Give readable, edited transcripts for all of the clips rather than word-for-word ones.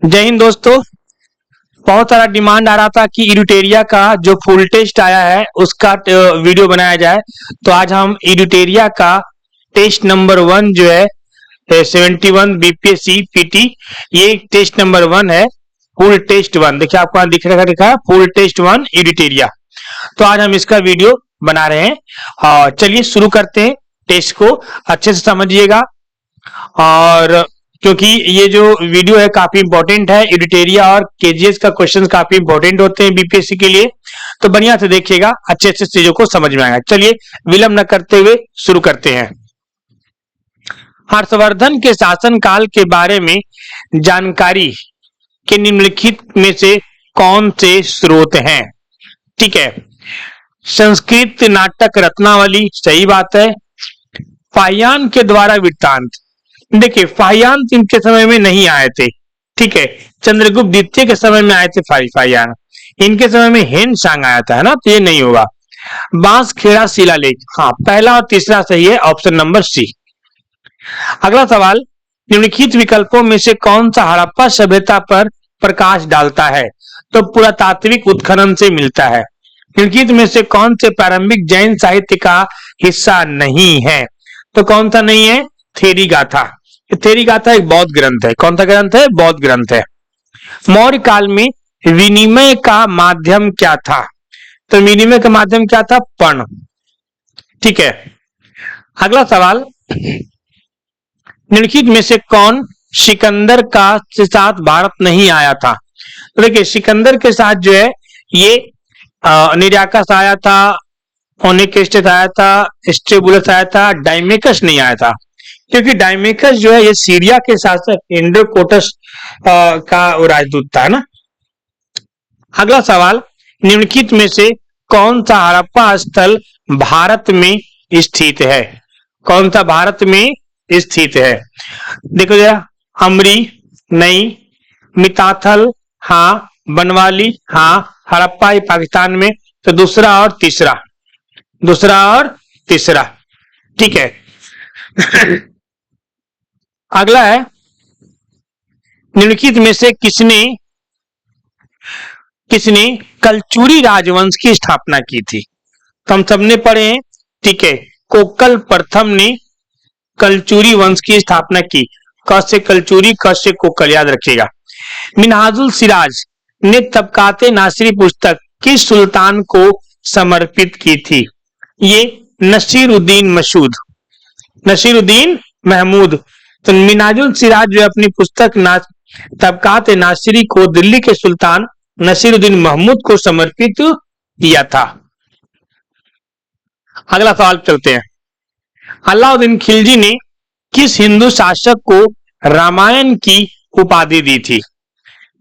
जय हिंद दोस्तों। बहुत सारा डिमांड आ रहा था कि इरिटेरिया का जो फुल टेस्ट आया है उसका वीडियो बनाया जाए। तो आज हम इरिटेरिया का टेस्ट नंबर 1 जो है 71 बीपीएससी पीटी, ये टेस्ट नंबर 1 है। फुल टेस्ट 1 देखिए, आपको यहाँ दिखा है फुल टेस्ट 1 इरिटेरिया। तो आज हम इसका वीडियो बना रहे हैं और चलिए शुरू करते हैं। टेस्ट को अच्छे से समझिएगा, और क्योंकि ये जो वीडियो है काफी इंपॉर्टेंट है। इरिटेरिया और केजीएस का क्वेश्चन काफी इंपॉर्टेंट होते हैं बीपीएससी के लिए, तो बढ़िया से देखिएगा, अच्छे अच्छे चीजों को समझ में आएगा। चलिए विलंब न करते हुए शुरू करते हैं। हर्षवर्धन के शासनकाल के बारे में जानकारी के निम्नलिखित में से कौन से स्रोत हैं? ठीक है, संस्कृत नाटक रत्नावली, सही बात है। फाहियान के द्वारा वृत्तांत, देखिए फाहियान इनके समय में नहीं आए थे, ठीक है, चंद्रगुप्त द्वितीय के समय में आए थे फाहियान। इनके समय में हेन सांग आया था, है ना, तो ये नहीं होगा। बांसखेड़ा शिलालेख, हाँ, पहला और तीसरा सही है, ऑप्शन नंबर सी। अगला सवाल, निम्नलिखित विकल्पों में से कौन सा हड़प्पा सभ्यता पर प्रकाश डालता है? तो पुरातात्विक उत्खनन से मिलता है। निम्नलिखित में से कौन से प्रारंभिक जैन साहित्य का हिस्सा नहीं है? तो कौन सा नहीं है? थेरी गाथा। थेरी गाथा एक बौद्ध ग्रंथ है। कौन सा ग्रंथ है? बौद्ध ग्रंथ है। मौर्य काल में विनिमय का माध्यम क्या था? तो विनिमय का माध्यम क्या था? पर्ण। ठीक है, अगला सवाल, निम्नलिखित में से कौन सिकंदर का साथ भारत नहीं आया था? तो देखिए, सिकंदर के साथ जो है ये निराकस आया था, ओनिकेस्टेस आया था, स्ट्रेबुलस आया था, डाइमेकस नहीं आया था, क्योंकि डाइमेकस जो है ये सीरिया के शासक एंड्रोकोटस का राजदूत था ना। अगला सवाल, निम्नलिखित में से कौन सा हड़प्पा स्थल भारत में स्थित है? कौन सा भारत में स्थित है? देखो जरा, अमरी नहीं, मिताथल हाँ, बनवाली हाँ, हड़प्पा पाकिस्तान में, तो दूसरा और तीसरा, ठीक है। अगला है, निम्नलिखित में से किसने कलचुरी राजवंश की स्थापना की थी? तो हम सबने पढ़े हैं, ठीक है, कोकल प्रथम ने कलचुरी वंश की स्थापना की। क से कलचुरी, क से कोकल, याद रखिएगा। मिनहाजुल सिराज ने तबकाते नासिरी पुस्तक किस सुल्तान को समर्पित की थी? ये नसीरुद्दीन महमूद। तो मिनहाजुल सिराज जो अपनी पुस्तक तबकात नासिरी को दिल्ली के सुल्तान नसीरुद्दीन महमूद को समर्पित किया था। अगला सवाल चलते हैं, अलाउद्दीन खिलजी ने किस हिंदू शासक को रामायण की उपाधि दी थी?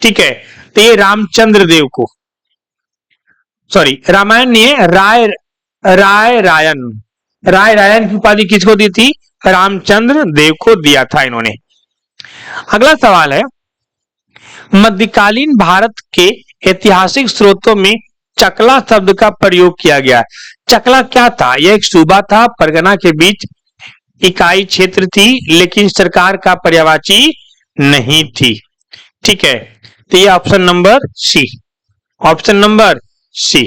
ठीक है, तो ये रामचंद्र देव को, सॉरी रामायण नहीं है, राय रायन की उपाधि किसको दी थी? रामचंद्र देव को दिया था इन्होंने। अगला सवाल है, मध्यकालीन भारत के ऐतिहासिक स्रोतों में चकला शब्द का प्रयोग किया गया। चकला क्या था? यह एक सूबा था, परगना के बीच इकाई क्षेत्र थी, लेकिन सरकार का पर्यायवाची नहीं थी। ठीक है, तो ये ऑप्शन नंबर सी।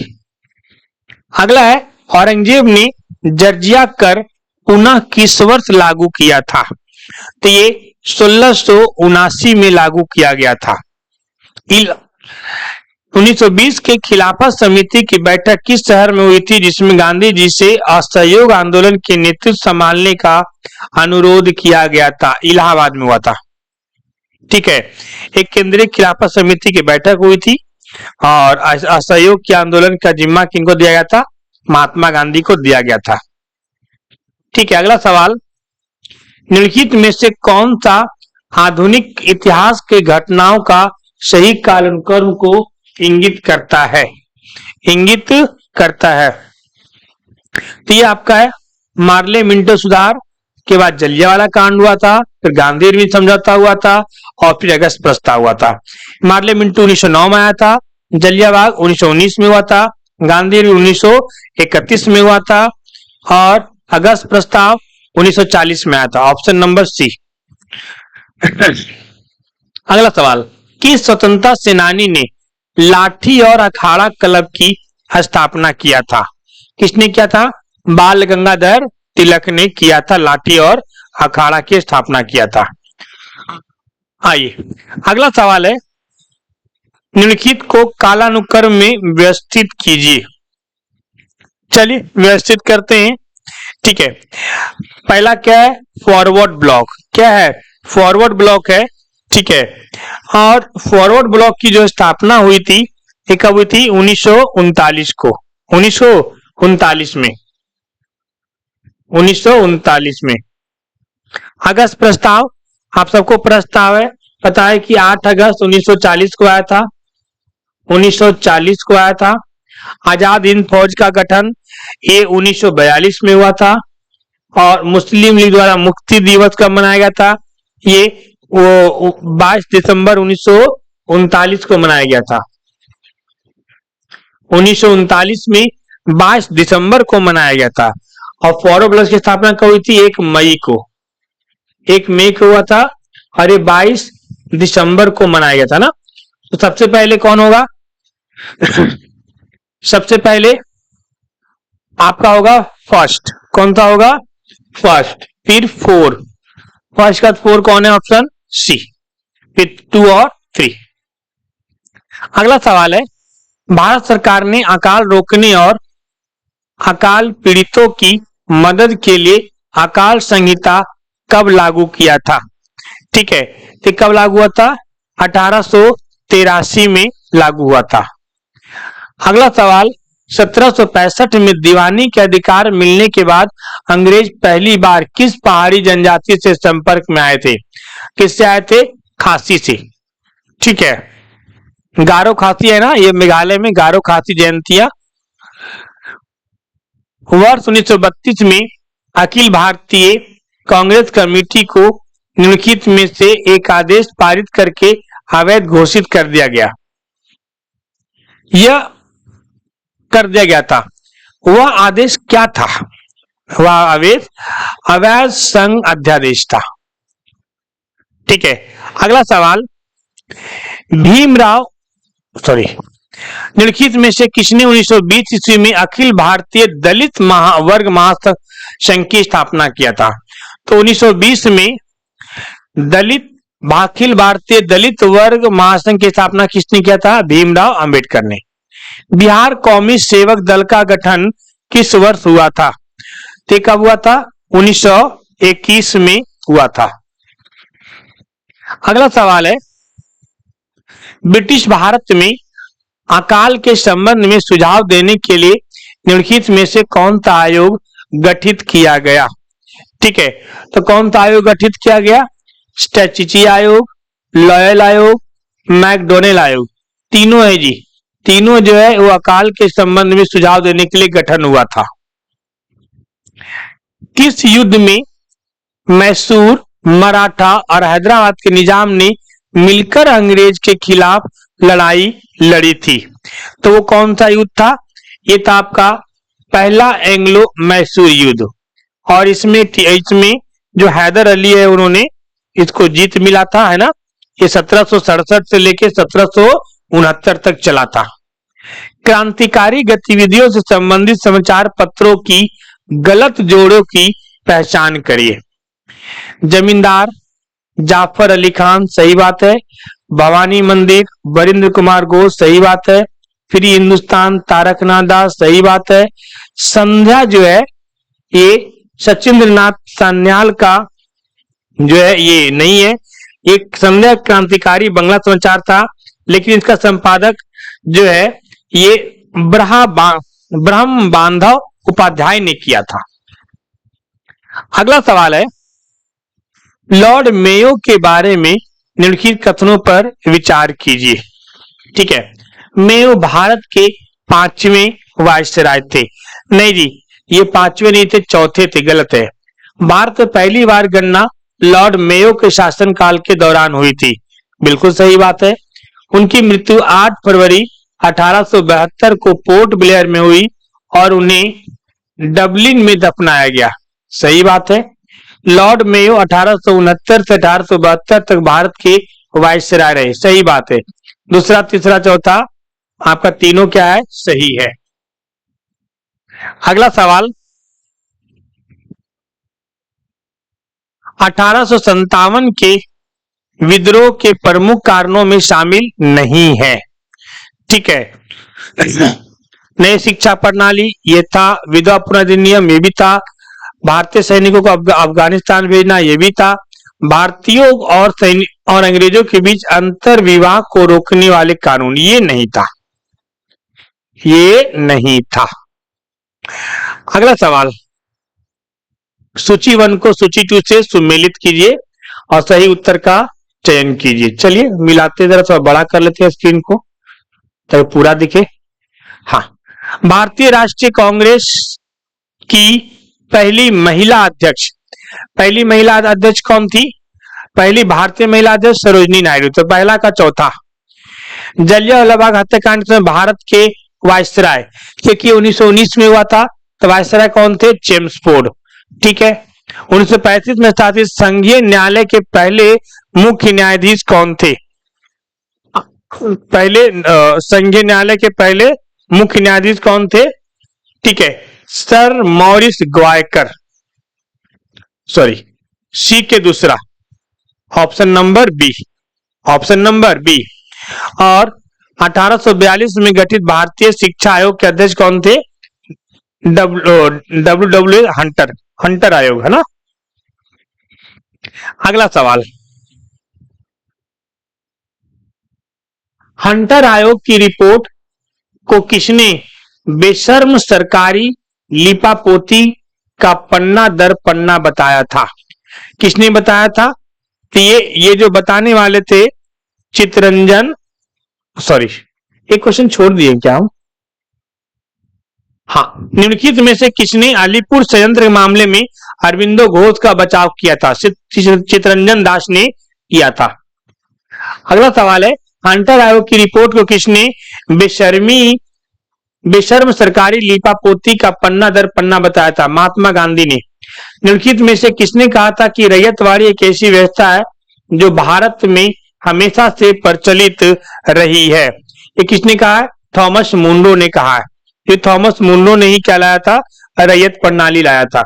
अगला है, औरंगजेब ने जर्जिया कर पुनः किस वर्ष लागू किया था? तो ये 1679 में लागू किया गया था। 1920 के खिलाफत समिति की बैठक किस शहर में हुई थी, जिसमें गांधी जी से असहयोग आंदोलन के नेतृत्व संभालने का अनुरोध किया गया था? इलाहाबाद में हुआ था। ठीक है, एक केंद्रीय खिलाफत समिति की बैठक हुई थी और असहयोग के आंदोलन का जिम्मा किनको दिया गया था? महात्मा गांधी को दिया गया था। ठीक है, अगला सवाल, निम्नलिखित में से कौन सा आधुनिक इतिहास के घटनाओं का सही कालानुक्रम को इंगित करता है? तो ये आपका है, मार्ले मिंटो सुधार के बाद जलियांवाला कांड हुआ था, फिर गांधी इरविन समझौता हुआ था, और फिर अगस्त प्रस्ताव हुआ था। मार्ले मिंटो 1909 में आया था, जलियांवाला 1919 में हुआ था, गांधी इरविन 1931 में हुआ था, और अगस्त प्रस्ताव 1940 में आया था। Option number C. अगला सवाल, किस स्वतंत्रता सेनानी ने लाठी और अखाड़ा क्लब की स्थापना किया था? किसने किया था? बाल गंगाधर तिलक ने किया था, लाठी और अखाड़ा की स्थापना किया था। आइए अगला सवाल है, निम्नलिखित को कालानुक्रम में व्यवस्थित कीजिए। चलिए व्यवस्थित करते हैं। ठीक है, पहला क्या है? Forward block. क्या है? फॉरवर्ड ब्लॉक है। ठीक है, और फॉरवर्ड ब्लॉक की जो स्थापना हुई थी ये कब हुई थी? 1939 को। 1939 में, 1939 में। अगस्त प्रस्ताव, आप सबको प्रस्ताव है पता है कि 8 अगस्त 1940 को आया था। 1940 को आया था। आजाद हिंद फौज का गठन ये 1942 में हुआ था। और मुस्लिम लीग द्वारा मुक्ति दिवस कब मनाया गया था? ये 22 दिसंबर 1939 को मनाया गया था। 1939 में 22 दिसंबर को मनाया गया था। और फॉरवर्ड ब्लॉक की स्थापना कब हुई थी? 1 मई को। 1 मई को हुआ था और ये 22 दिसंबर को मनाया गया था ना। तो सबसे पहले कौन होगा? सबसे पहले आपका होगा फर्स्ट। कौन सा होगा? फर्स्ट। फिर 4, फर्स्ट का 4 कौन है? Option C. फिर 2 और 3। अगला सवाल है, भारत सरकार ने अकाल रोकने और अकाल पीड़ितों की मदद के लिए अकाल संहिता कब लागू किया था? ठीक है, तो कब लागू हुआ था? 1883 में लागू हुआ था। अगला सवाल, 1765 में दीवानी के अधिकार मिलने के बाद अंग्रेज पहली बार किस पहाड़ी जनजाति से संपर्क में आए थे? किससे आए थे? खासी से। ठीक है, गारो खासी है ना, ये मेघालय में गारो खासी जयंतियां। वर्ष 1932 में अखिल भारतीय कांग्रेस कमेटी को निम्नलिखित में से एक आदेश पारित करके अवैध घोषित कर दिया गया। यह कर दिया गया था, वह आदेश क्या था? वह आदेश अवैध संघ अध्यादेश था। ठीक है, अगला सवाल, भीमराव निम्नलिखित में से किसने 1920 ईस्वी में अखिल भारतीय दलित वर्ग महासंघ की स्थापना किया था? तो 1920 में अखिल भारतीय दलित वर्ग महासंघ की स्थापना किसने किया था? भीमराव अंबेडकर ने। बिहार कौमी सेवक दल का गठन किस वर्ष हुआ था? तो कब हुआ था? 1921 में हुआ था। अगला सवाल है, ब्रिटिश भारत में अकाल के संबंध में सुझाव देने के लिए निम्नलिखित में से कौन सा आयोग गठित किया गया? ठीक है, तो कौन सा आयोग गठित किया गया? स्टैच्यूटरी आयोग, लॉयल आयोग, मैकडोनेल आयोग। तीनों है जी, तीनों जो है वो अकाल के संबंध में सुझाव देने के लिए गठन हुआ था। किस युद्ध में मैसूर, मराठा और हैदराबाद के निजाम ने मिलकर अंग्रेज के खिलाफ लड़ाई लड़ी थी? तो वो कौन सा युद्ध था? ये था आपका पहला एंग्लो मैसूर युद्ध। और इसमें जो हैदर अली है उन्होंने इसको जीत मिला था, है ना। ये 1767 से लेकर 1769 तक चला था। क्रांतिकारी गतिविधियों से संबंधित समाचार पत्रों की गलत जोड़ों की पहचान करिए। जमींदार, जाफर अली खान, सही बात है। भवानी मंदिर, वरिंद्र कुमार घोष, सही बात है। फ्री हिंदुस्तान, तारकनाथ दास, सही बात है। संध्या जो है ये सचिंद्र नाथ सान्याल का जो है ये नहीं है। एक संध्या क्रांतिकारी बंगला समाचार था, लेकिन इसका संपादक जो है ये ब्रह्म बांधव उपाध्याय ने किया था। अगला सवाल है, लॉर्ड मेयो के बारे में निम्नलिखित कथनों पर विचार कीजिए। ठीक है, मेयो भारत के 5वें वायसराय थे। नहीं जी, ये 5वें नहीं थे, चौथे थे, गलत है। भारत में पहली बार गणना लॉर्ड मेयो के शासनकाल के दौरान हुई थी, बिल्कुल सही बात है। उनकी मृत्यु 8 फरवरी 1872 को पोर्ट ब्लेयर में हुई और उन्हें डबलिन में दफनाया गया, सही बात है। लॉर्ड मेयो 1869 से 1872 तक भारत के वायसराय रहे। सही बात है। दूसरा, तीसरा, चौथा आपका तीनों क्या है? सही है। अगला सवाल, 1857 के विद्रोह के प्रमुख कारणों में शामिल नहीं है। ठीक है। नई शिक्षा प्रणाली ये था, विधवा पुनर्विनियम ये भी था, भारतीय सैनिकों को अफगानिस्तान भेजना ये भी था, भारतीयों और सैनिक और अंग्रेजों के बीच अंतर विवाह को रोकने वाले कानून ये नहीं था, ये नहीं था। अगला सवाल, सूची 1 को सूची 2 से सुमेलित कीजिए और सही उत्तर का चयन कीजिए। चलिए मिलाते, जरा थोड़ा बड़ा कर लेते हैं स्क्रीन को ताकि पूरा दिखे। हाँ, भारतीय राष्ट्रीय कांग्रेस की पहली महिला अध्यक्ष, पहली महिला अध्यक्ष कौन थी? पहली भारतीय महिला अध्यक्ष सरोजिनी नायडू। तो पहला का चौथा। जलियांवाला बाग हत्याकांड में भारत के वायसराय, क्योंकि 1919 में हुआ था, तो वायसराय कौन थे? James Ford. ठीक है। 1935 में स्थापित संघीय न्यायालय के पहले मुख्य न्यायाधीश कौन थे? पहले संघीय न्यायालय के पहले मुख्य न्यायाधीश कौन थे? ठीक है, sir Maurice Gwyer. Sorry, C के दूसरा, option number B, option number B. और 1842 में गठित भारतीय शिक्षा आयोग के अध्यक्ष कौन थे? डब्ल्यू हंटर, हंटर आयोग है ना। अगला सवाल, हंटर आयोग की रिपोर्ट को किसने बेशर्म सरकारी लिपापोती का पन्ना दर पन्ना बताया था? किसने बताया था? तो ये जो बताने वाले थे चितरंजन, सॉरी एक क्वेश्चन छोड़ दिए क्या हम? हाँ, निम्नलिखित में से किसने अलीपुर संयंत्र मामले में अरविंदो घोष का बचाव किया था? चितरंजन दास ने किया था। अगला सवाल है, हंटर आयोग की रिपोर्ट को किसने बेशर्म सरकारी लिपापोती का पन्ना दर पन्ना बताया था? महात्मा गांधी ने। निम्नलिखित में से किसने कहा था कि रैयतवाड़ी एक ऐसी व्यवस्था है जो भारत में हमेशा से प्रचलित रही है? ये किसने कहा है? थॉमस मुंडो ने कहा है। ये थॉमस मुंडो ने ही क्या लाया था? रैयत प्रणाली लाया था।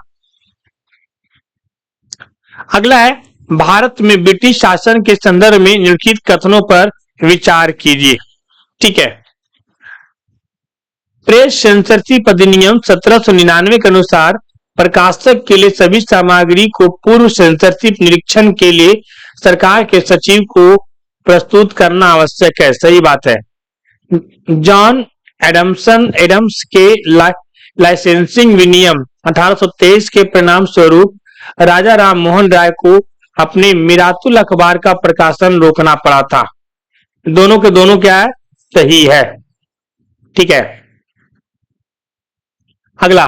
अगला है, भारत में ब्रिटिश शासन के संदर्भ में निम्नलिखित कथनों पर विचार कीजिए। ठीक है, प्रेस सेंसरशिप अधिनियम 1799 के अनुसार प्रकाशक के लिए सभी सामग्री को पूर्व सेंसरशिप निरीक्षण के लिए सरकार के सचिव को प्रस्तुत करना आवश्यक है। सही बात है। जॉन एडम्स के लाइसेंसिंग विनियम 1823 के परिणाम स्वरूप राजा राम मोहन राय को अपने मिरातुल अखबार का प्रकाशन रोकना पड़ा था। दोनों के दोनों क्या है? सही है। ठीक है। अगला,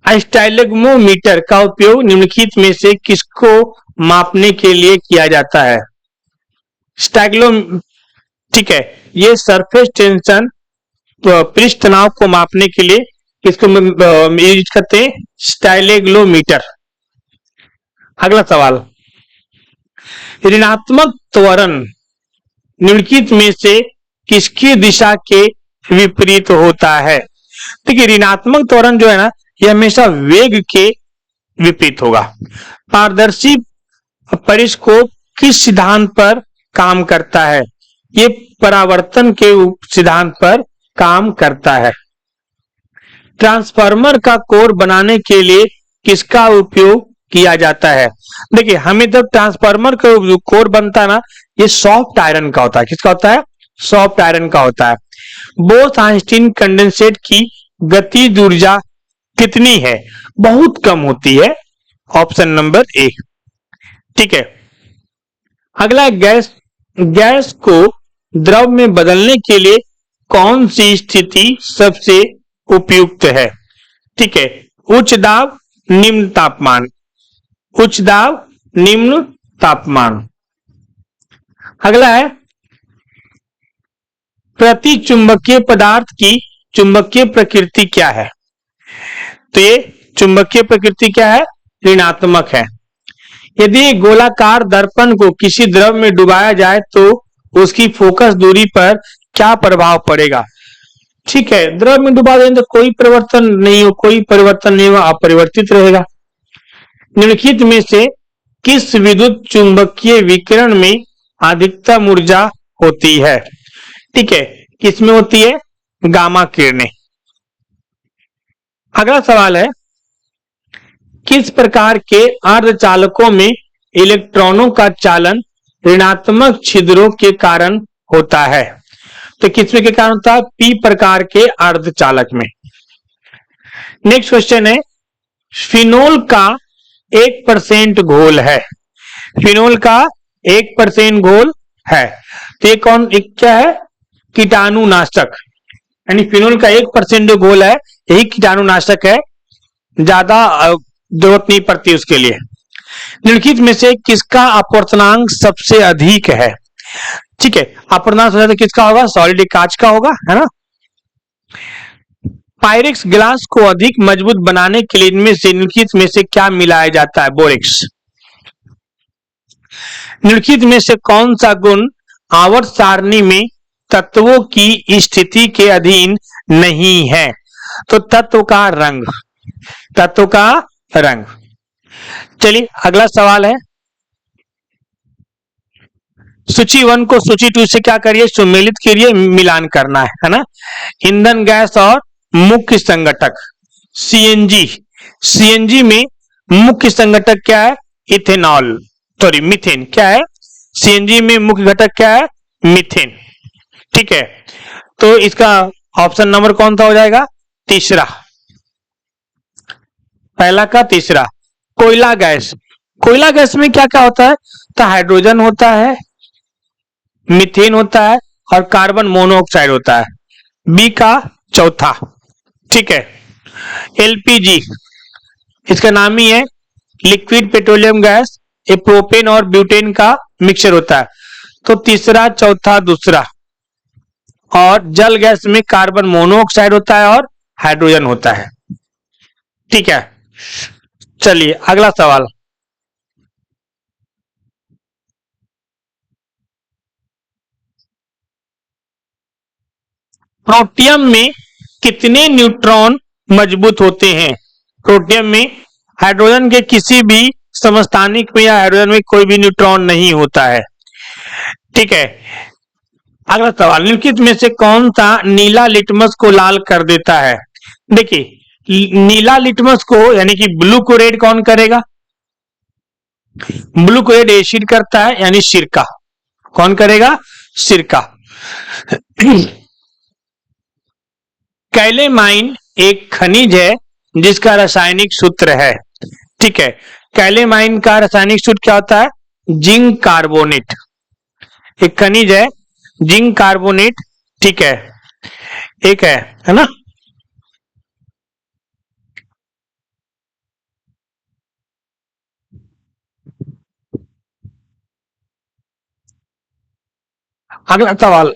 स्टाइलग्मोमीटर का उपयोग निम्नलिखित में से किसको मापने के लिए किया जाता है? स्टाइग्लो, ठीक है, ये सरफेस टेंशन, पृष्ठ तनाव को मापने के लिए किसको यूज करते हैं? स्टाइलग्लोमीटर। अगला सवाल, ऋणात्मक त्वरण निम्नलिखित में से किसकी दिशा के विपरीत होता है? देखिए, ऋणात्मक त्वरण जो है ना, ये हमेशा वेग के विपरीत होगा। पारदर्शी परिस्कोप किस सिद्धांत पर काम करता है? ये परावर्तन के सिद्धांत पर काम करता है। ट्रांसफार्मर का कोर बनाने के लिए किसका उपयोग किया जाता है? देखिए, हमें जब ट्रांसफार्मर का कोर बनता है ना, ये सॉफ्ट आयरन का होता है। किसका होता है? सॉफ्ट आयरन का होता है। बोस-आइंस्टीन कंडेंसेट की गतिज ऊर्जा कितनी है? बहुत कम होती है। Option number A. ठीक है। अगला, गैस को द्रव में बदलने के लिए कौन सी स्थिति सबसे उपयुक्त है? ठीक है, उच्च दाब, निम्न तापमान। उच्च दाब, निम्न तापमान। अगला है, प्रति चुंबकीय पदार्थ की चुंबकीय प्रकृति क्या है? तो ये चुंबकीय प्रकृति क्या है? ऋणात्मक है। यदि गोलाकार दर्पण को किसी द्रव में डुबाया जाए तो उसकी फोकस दूरी पर क्या प्रभाव पड़ेगा? ठीक है, द्रव में डुबा दें तो कोई परिवर्तन नहीं होगा, अपरिवर्तित रहेगा। निम्नलिखित में से किस विद्युत चुंबकीय विकिरण में अधिकतम ऊर्जा होती है? ठीक है, किसमें होती है? गामा किरणें। अगला सवाल है, किस प्रकार के अर्धचालकों में इलेक्ट्रॉनों का चालन ऋणात्मक छिद्रों के कारण होता है? तो किसमें के कारण होता है? पी प्रकार के अर्धचालक में। नेक्स्ट क्वेश्चन है, फिनोल का 1% घोल है। फिनोल का 1% घोल है तो ये क्या है? कीटाणुनाशक। यानी फिनोल का 1% जो घोल है यही कीटाणुनाशक है, ज्यादा जरूरत नहीं पड़ती उसके लिए। निम्नलिखित में से किसका अपवर्तनांक सबसे अधिक है? ठीक है, अपवर्तनांक सबसे अधिक किसका होगा? सॉलिड कांच का होगा, है ना। पायरेक्स गिलास को अधिक मजबूत बनाने के लिए इनमें से निम्नलिखित में से क्या मिलाया जाता है? बोरेक्स। निम्नलिखित में से कौन सा गुण आवर्त सारणी में तत्वों की स्थिति के अधीन नहीं है? तो तत्व का रंग। तत्व का रंग। चलिए अगला सवाल है, सूची 1 को सूची 2 से क्या करिए? सुमेलित करिए, मिलान करना है ना। ईंधन गैस और मुख्य संघटक। सीएनजी। सीएनजी में मुख्य संघटक क्या है? Ethanol, sorry methane. क्या है? सीएनजी में मुख्य घटक क्या है? मीथेन। ठीक है, तो इसका ऑप्शन नंबर कौन सा हो जाएगा? तीसरा। पहला का तीसरा। कोयला गैस। कोयला गैस में क्या क्या होता है? तो हाइड्रोजन होता है, मीथेन होता है और कार्बन मोनोऑक्साइड होता है। बी का चौथा। ठीक है, एलपीजी इसका नाम ही है लिक्विड पेट्रोलियम गैस। ये प्रोपेन और ब्यूटेन का मिक्सचर होता है। तो तीसरा, चौथा, दूसरा। और जल गैस में कार्बन मोनोऑक्साइड होता है और हाइड्रोजन होता है। ठीक है, चलिए अगला सवाल। प्रोटियम में कितने न्यूट्रॉन मजबूत होते हैं? प्रोटियम में हाइड्रोजन के किसी भी समस्थानिक में या हाइड्रोजन में कोई भी न्यूट्रॉन नहीं होता है। ठीक है, अगला सवाल, निम्नलिखित में से कौन सा नीला लिटमस को लाल कर देता है? देखिए, नीला लिटमस को यानी कि ब्लू को रेड कौन करेगा? ब्लू को रेड एसिड करता है, यानी सिरका। कौन करेगा? सिरका। कैलेमाइन एक खनिज है जिसका रासायनिक सूत्र है। ठीक है, कैलेमाइन का रासायनिक सूत्र क्या होता है? Zinc carbonate. एक खनिज है जिंक कार्बोनेट। ठीक है, एक है ना। अगला सवाल,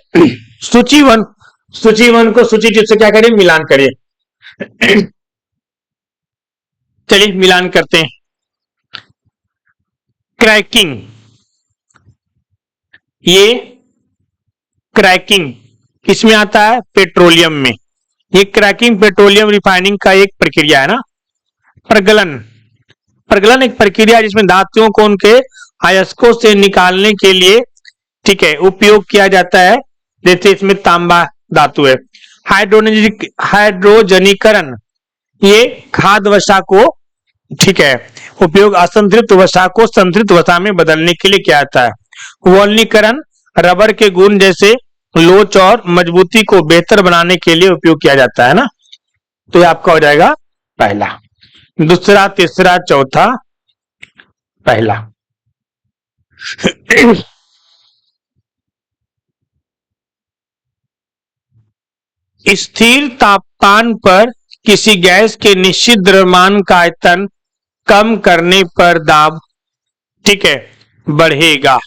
सूची वन को सूची 2 से क्या करिए? मिलान करिए। चलिए मिलान करते हैं। क्रैकिंग, ये क्रैकिंग किसमें आता है? पेट्रोलियम में। ये क्रैकिंग पेट्रोलियम रिफाइनिंग का एक प्रक्रिया है ना। प्रगलन, प्रगलन एक प्रक्रिया जिसमें धातुओं को उनके अयस्कों से निकालने के लिए, ठीक है, उपयोग किया जाता है। जैसे इसमें तांबा धातु है। हाइड्रोजनीकरण, ये खाद्य वसा को, ठीक है, उपयोग असंतृप्त वसा को संतृप्त वसा में बदलने के लिए किया जाता है। वॉल्नीकरण रबर के गुण जैसे लोच और मजबूती को बेहतर बनाने के लिए उपयोग किया जाता है ना। तो ये आपका हो जाएगा पहला। दूसरा, तीसरा, चौथा, पहला। स्थिर तापमान पर किसी गैस के निश्चित द्रव्यमान का आयतन कम करने पर दाब, ठीक है, बढ़ेगा।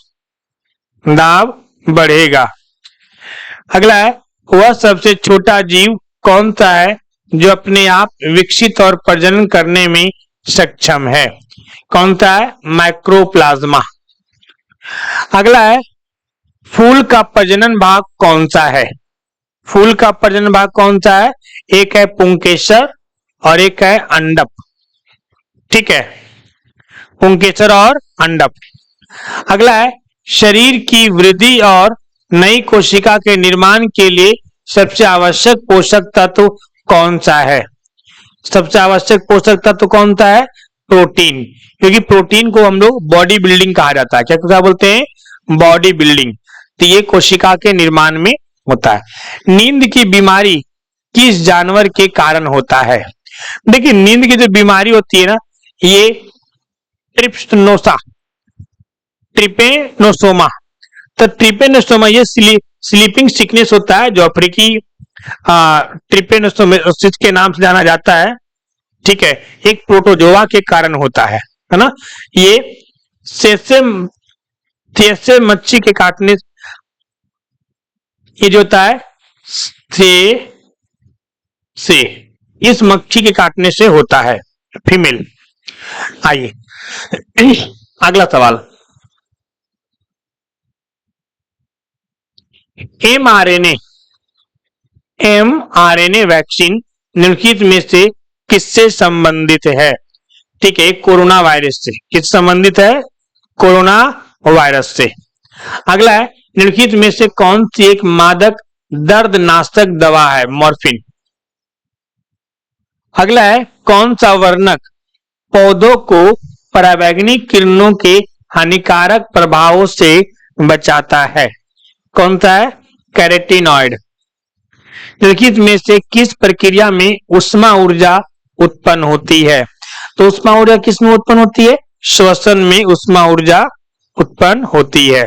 दाब बढ़ेगा। अगला है, वह सबसे छोटा जीव कौन सा है जो अपने आप विकसित और प्रजनन करने में सक्षम है? कौन सा है? माइक्रोप्लाज्मा। अगला है, फूल का प्रजनन भाग कौन सा है? फूल का प्रजनन भाग कौन सा है? एक है पुंकेसर और एक है अंडप। ठीक है, पुंकेसर और अंडप। अगला है, शरीर की वृद्धि और नई कोशिका के निर्माण के लिए सबसे आवश्यक पोषक तत्व कौन सा है? सबसे आवश्यक पोषक तत्व कौन सा है? प्रोटीन। क्योंकि प्रोटीन को हम लोग बॉडी बिल्डिंग कहा जाता है। क्या बोलते हैं? Body building. तो ये कोशिका के निर्माण में होता है। नींद की बीमारी किस जानवर के कारण होता है? देखिए, नींद की जो बीमारी होती है ना, ये ट्रिपेनोसोमा। तो ट्रिपेनोसोमा ये स्लीपिंग सिकनेस होता है, जो अफ्रीकी ट्रिपेनोसोमिसिस के नाम से जाना जाता है। ठीक है, एक प्रोटोजोआ के कारण होता है ना। ये सेसे मच्छी के काटने, ये जो होता है से इस मच्छी के काटने से होता है, फीमेल। आइए अगला सवाल, एमआरएनए वैक्सीन निम्नलिखित में से किससे संबंधित है? ठीक है, कोरोना वायरस से। किस संबंधित है? कोरोना वायरस से। अगला है, निम्नलिखित में से कौन सी एक मादक दर्दनाशक दवा है? मॉर्फिन। अगला है, कौन सा वर्णक पौधों को पराबैंगनी किरणों के हानिकारक प्रभावों से बचाता है? कौन सा है? कैरोटीनॉइड। निम्नलिखित में से किस प्रक्रिया में उष्मा ऊर्जा उत्पन्न होती है? तो उष्मा ऊर्जा किस में उत्पन्न होती है? श्वसन में उष्मा ऊर्जा उत्पन्न होती है।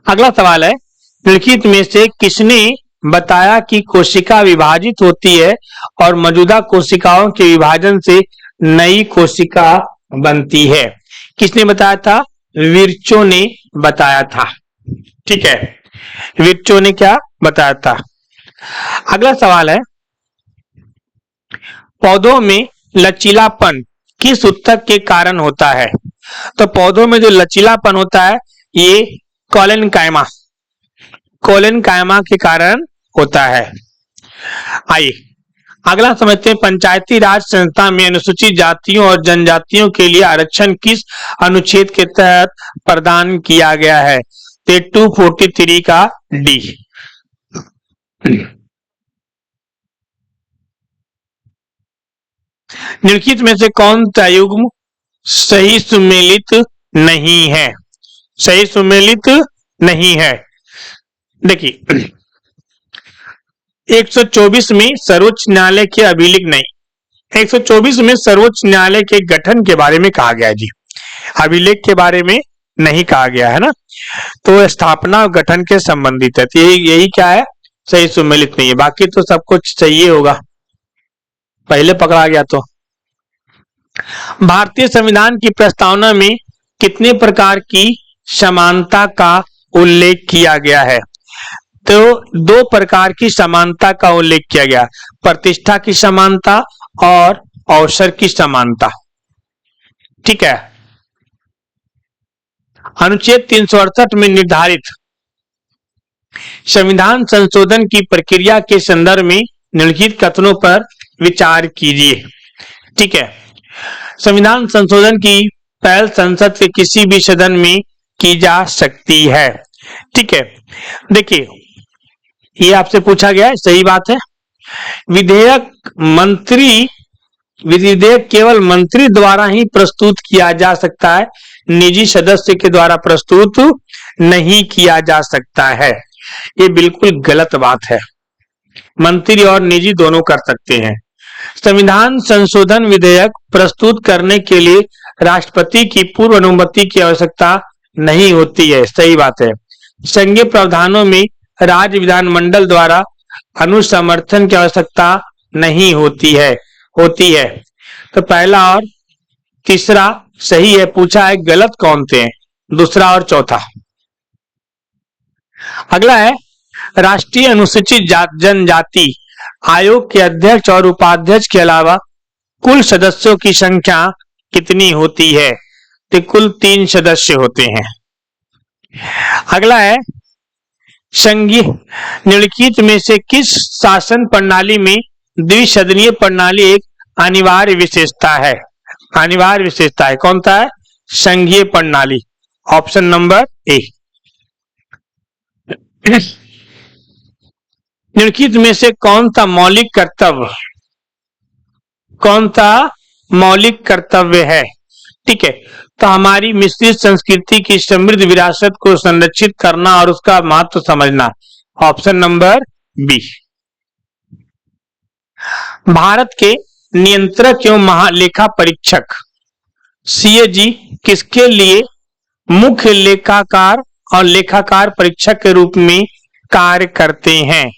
अगला सवाल है, निम्नलिखित में से किसने बताया कि कोशिका विभाजित होती है और मौजूदा कोशिकाओं के विभाजन से नई कोशिका बनती है? किसने बताया था? विर्चो ने बताया था। ठीक है, विर्चो ने क्या बताया था? अगला सवाल है, पौधों में लचीलापन किस ऊतक के कारण होता है? तो पौधों में जो लचीलापन होता है, ये कोलेनकाइमा के कारण होता है। आइए अगला समझते हैं, पंचायती राज संस्था में अनुसूचित जातियों और जनजातियों के लिए आरक्षण किस अनुच्छेद के तहत प्रदान किया गया है? 243 का डी। निम्नलिखित में से कौन सा युग्म सही सुमेलित नहीं है? सही सुमेलित नहीं है। देखिए, 124 में सर्वोच्च न्यायालय के अभिलेख नहीं, 124 में सर्वोच्च न्यायालय के गठन के बारे में कहा गया जी, अभिलेख के बारे में नहीं कहा गया है ना। तो स्थापना और गठन के संबंधित है। तो यही क्या है? सही सुमेलित नहीं है। बाकी तो सब कुछ सही होगा, पहले पकड़ा गया। तो भारतीय संविधान की प्रस्तावना में कितने प्रकार की समानता का उल्लेख किया गया है? तो 2 प्रकार की समानता का उल्लेख किया गया, प्रतिष्ठा की समानता और अवसर की समानता। ठीक है, अनुच्छेद 368 में निर्धारित संविधान संशोधन की प्रक्रिया के संदर्भ में निम्नलिखित कथनों पर विचार कीजिए। ठीक है, संविधान संशोधन की पहल संसद के किसी भी सदन में की जा सकती है। ठीक है, देखिए ये आपसे पूछा गया है, सही बात है। विधेयक केवल मंत्री द्वारा ही प्रस्तुत किया जा सकता है, निजी सदस्य के द्वारा प्रस्तुत नहीं किया जा सकता है। ये बिल्कुल गलत बात है, मंत्री और निजी दोनों कर सकते हैं। संविधान संशोधन विधेयक प्रस्तुत करने के लिए राष्ट्रपति की पूर्व अनुमति की आवश्यकता नहीं होती है, सही बात है। संघीय प्रावधानों में राज्य विधानमंडल द्वारा अनुसमर्थन की आवश्यकता नहीं होती है। तो पहला और तीसरा सही है। पूछा है गलत कौन से हैं? दूसरा और चौथा। अगला है, राष्ट्रीय अनुसूचित जनजाति आयोग के अध्यक्ष और उपाध्यक्ष के अलावा कुल सदस्यों की संख्या कितनी होती है? तो कुल 3 सदस्य होते हैं। अगला है संघीय निम्नलिखित में से किस शासन प्रणाली में द्विसदनीय प्रणाली एक अनिवार्य विशेषता है? अनिवार्य विशेषता है, कौन सा है? संघीय प्रणाली, ऑप्शन नंबर ए। निम्नलिखित में से कौन सा मौलिक कर्तव्य है? ठीक है, तो हमारी मिश्रित संस्कृति की समृद्ध विरासत को संरक्षित करना और उसका महत्व समझना, ऑप्शन नंबर बी। भारत के नियंत्रक एवं महालेखा परीक्षक सीएजी किसके लिए मुख्य लेखाकार और लेखाकार परीक्षक के रूप में कार्य करते हैं?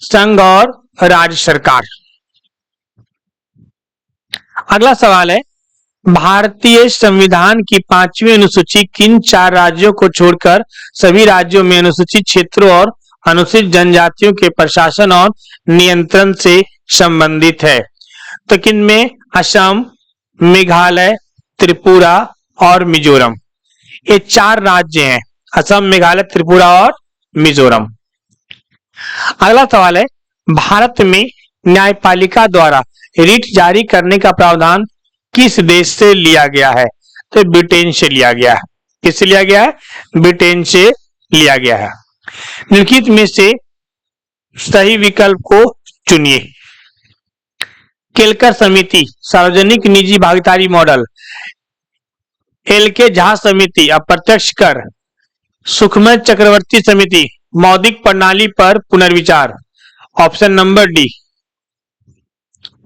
संघ और राज्य सरकार। अगला सवाल है भारतीय संविधान की 5वीं अनुसूची किन 4 राज्यों को छोड़कर सभी राज्यों में अनुसूचित क्षेत्रों और अनुसूचित जनजातियों के प्रशासन और नियंत्रण से संबंधित है? तो किनमें? असम, मेघालय, त्रिपुरा और मिजोरम। ये 4 राज्य हैं, असम, मेघालय, त्रिपुरा और मिजोरम। अगला सवाल है भारत में न्यायपालिका द्वारा रिट जारी करने का प्रावधान किस देश से लिया गया है? तो ब्रिटेन से लिया गया है। किससे लिया गया है? ब्रिटेन से लिया गया है। निम्नलिखित में से सही विकल्प को चुनिए। केलकर समिति सार्वजनिक निजी भागीदारी मॉडल, एल.के. झा समिति अप्रत्यक्ष कर, सुखमय चक्रवर्ती समिति मौद्रिक प्रणाली पर पुनर्विचार, ऑप्शन नंबर डी।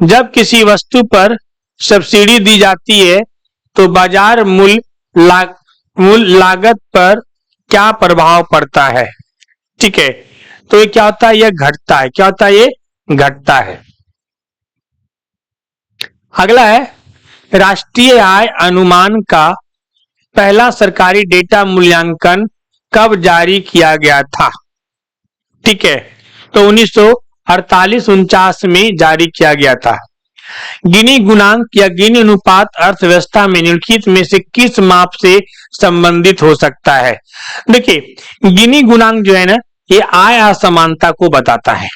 जब किसी वस्तु पर सब्सिडी दी जाती है तो बाजार मूल्य लागत पर क्या प्रभाव पड़ता है? ठीक है, तो ये क्या होता है? यह घटता है। क्या होता है? ये घटता है। अगला है राष्ट्रीय आय अनुमान का पहला सरकारी डेटा मूल्यांकन कब जारी किया गया था? ठीक है, तो 1948-49 में जारी किया गया था। गिनी गुणांक या गिनी अनुपात अर्थव्यवस्था में निम्नलिखित में से किस माप से संबंधित हो सकता है? देखिए, गिनी गुणांक जो है ना, ये आय असमानता को बताता है।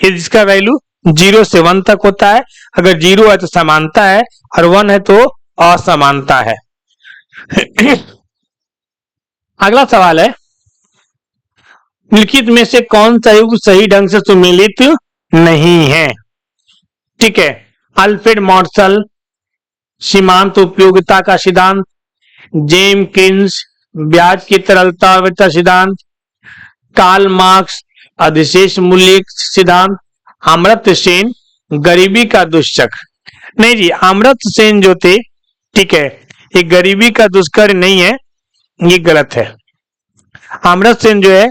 ये जिसका वैल्यू 0 से 1 तक होता है। अगर 0 है तो समानता है और 1 है तो असमानता है। अगला सवाल है निम्नलिखित में से कौन सा युग सही ढंग से सुमेलित नहीं है? ठीक है, अल्फ्रेड मार्शल सीमांत उपयोगिता का सिद्धांत, जेम्स क्लिंस ब्याज की तरलता और वित्त सिद्धांत, कार्ल मार्क्स अधिशेष मूल्य सिद्धांत, अमर्त्य सेन गरीबी का दुष्चक्र। नहीं जी, अमर्त्य सेन जो थे, ठीक है, ये गरीबी का दुष्कर नहीं है, ये गलत है। अमर्त्य सेन जो है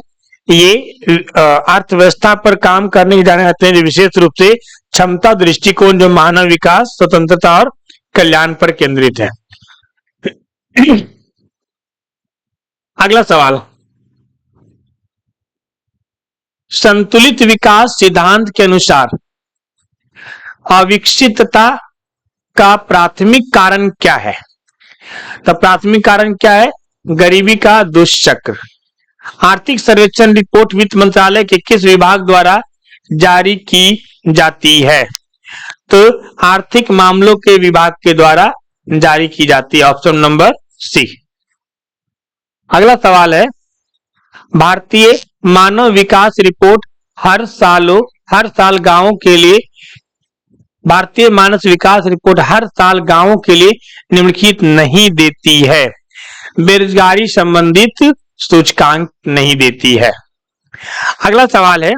ये अर्थव्यवस्था पर काम करने के जाने जाते हैं, विशेष रूप से क्षमता दृष्टिकोण जो मानव विकास, स्वतंत्रता और कल्याण पर केंद्रित है। अगला सवाल, संतुलित विकास सिद्धांत के अनुसार अविकसितता का प्राथमिक कारण क्या है? तो प्राथमिक कारण क्या है? गरीबी का दुष्चक्र। आर्थिक सर्वेक्षण रिपोर्ट वित्त मंत्रालय के किस विभाग द्वारा जारी की जाती है? तो आर्थिक मामलों के विभाग के द्वारा जारी की जाती है, ऑप्शन नंबर सी। अगला सवाल है भारतीय मानव विकास रिपोर्ट हर साल गांवों के लिए भारतीय मानव विकास रिपोर्ट हर साल गांवों के लिए निम्नलिखित नहीं देती है। बेरोजगारी संबंधित सूचकांक नहीं देती है। अगला सवाल है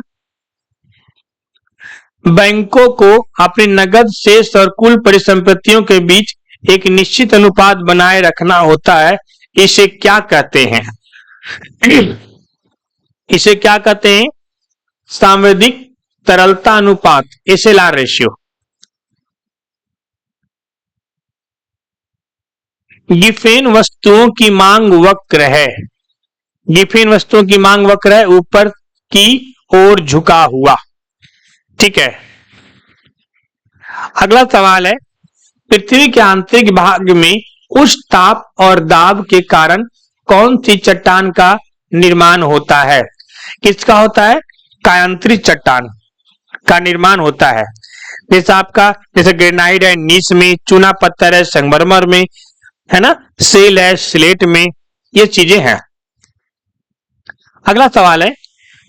बैंकों को अपनी नकद शेष और कुल परिसंपत्तियों के बीच एक निश्चित अनुपात बनाए रखना होता है, इसे क्या कहते हैं? इसे क्या कहते हैं? सांविधिक तरलता अनुपात, एसएलआर रेशियो। गिफेन वस्तुओं की मांग वक्र है। गिफेन वस्तुओं की मांग वक्र है, ऊपर की ओर झुका हुआ। ठीक है, अगला सवाल है पृथ्वी के आंतरिक भाग में उच्च ताप और दाब के कारण कौन सी चट्टान का निर्माण होता है? किसका होता है? कायांतरित चट्टान का निर्माण होता है। जैसे आपका जैसे ग्रेनाइट है नीस में, चूना पत्थर है संगमरमर में, है ना, सेल है स्लेट में, ये चीजें हैं। अगला सवाल है,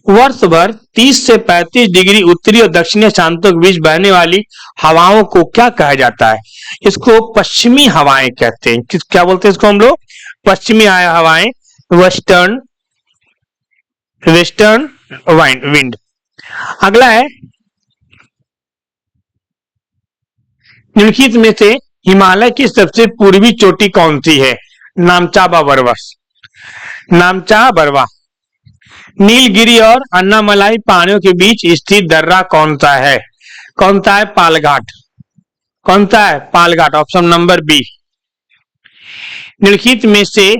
वर्ष भर 30 से 35 डिग्री उत्तरी और दक्षिणी अक्षांशों के बीच बहने वाली हवाओं को क्या कहा जाता है? इसको पश्चिमी हवाएं कहते हैं। क्या बोलते हैं इसको हम लोग? पश्चिमी हवाएं, वेस्टर्न विंड। अगला है, निम्नलिखित में से हिमालय की सबसे पूर्वी चोटी कौन सी है? नामचा बरवा। नीलगिरी और अन्नामलाई पहाड़ियों के बीच स्थित दर्रा कौन सा है? कौन सा है? पालघाट। कौन सा है? Palghat, option number B. निम्नलिखित में से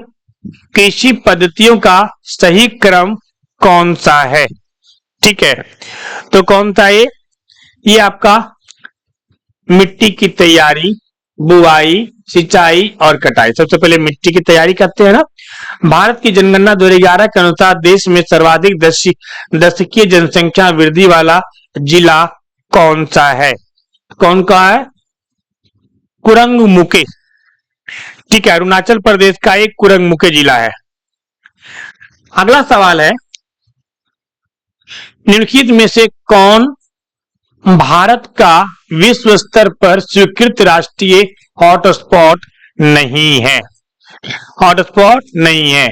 कृषि पद्धतियों का सही क्रम कौन सा है? ठीक है, तो कौन सा है? ये आपका मिट्टी की तैयारी, बुआई, सिंचाई और कटाई। सबसे पहले मिट्टी की तैयारी करते हैं ना। भारत की जनगणना 2011 के अनुसार देश में सर्वाधिक दशकीय जनसंख्या वृद्धि वाला जिला कौन सा है? कौन का है? कुरंगमुके। ठीक है, अरुणाचल प्रदेश का एक कुरंगमुके जिला है। अगला सवाल है, निम्नलिखित में से कौन भारत का विश्व स्तर पर स्वीकृत राष्ट्रीय हॉटस्पॉट नहीं है? हॉटस्पॉट नहीं है,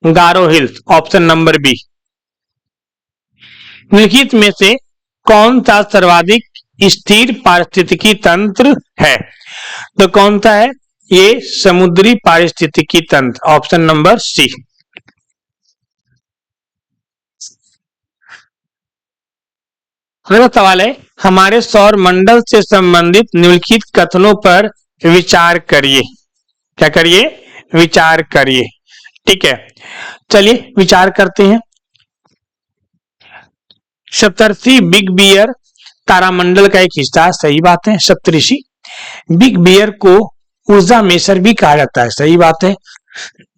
गारो हिल्स, ऑप्शन नंबर बी। निम्नलिखित में से कौन सा सर्वाधिक स्थिर पारिस्थितिकी तंत्र है? तो कौन सा है? ये समुद्री पारिस्थितिकी तंत्र, ऑप्शन नंबर सी। अगला सवाल है, हमारे सौर मंडल से संबंधित निम्नलिखित कथनों पर विचार करिए। क्या करिए? विचार करिए। ठीक है, चलिए विचार करते हैं। सप्तर्षि बिग बियर तारामंडल का एक हिस्सा है, सही बात है। सप्तऋषि बिग बियर को ऊर्जा मेसर भी कहा जाता है, सही बात है।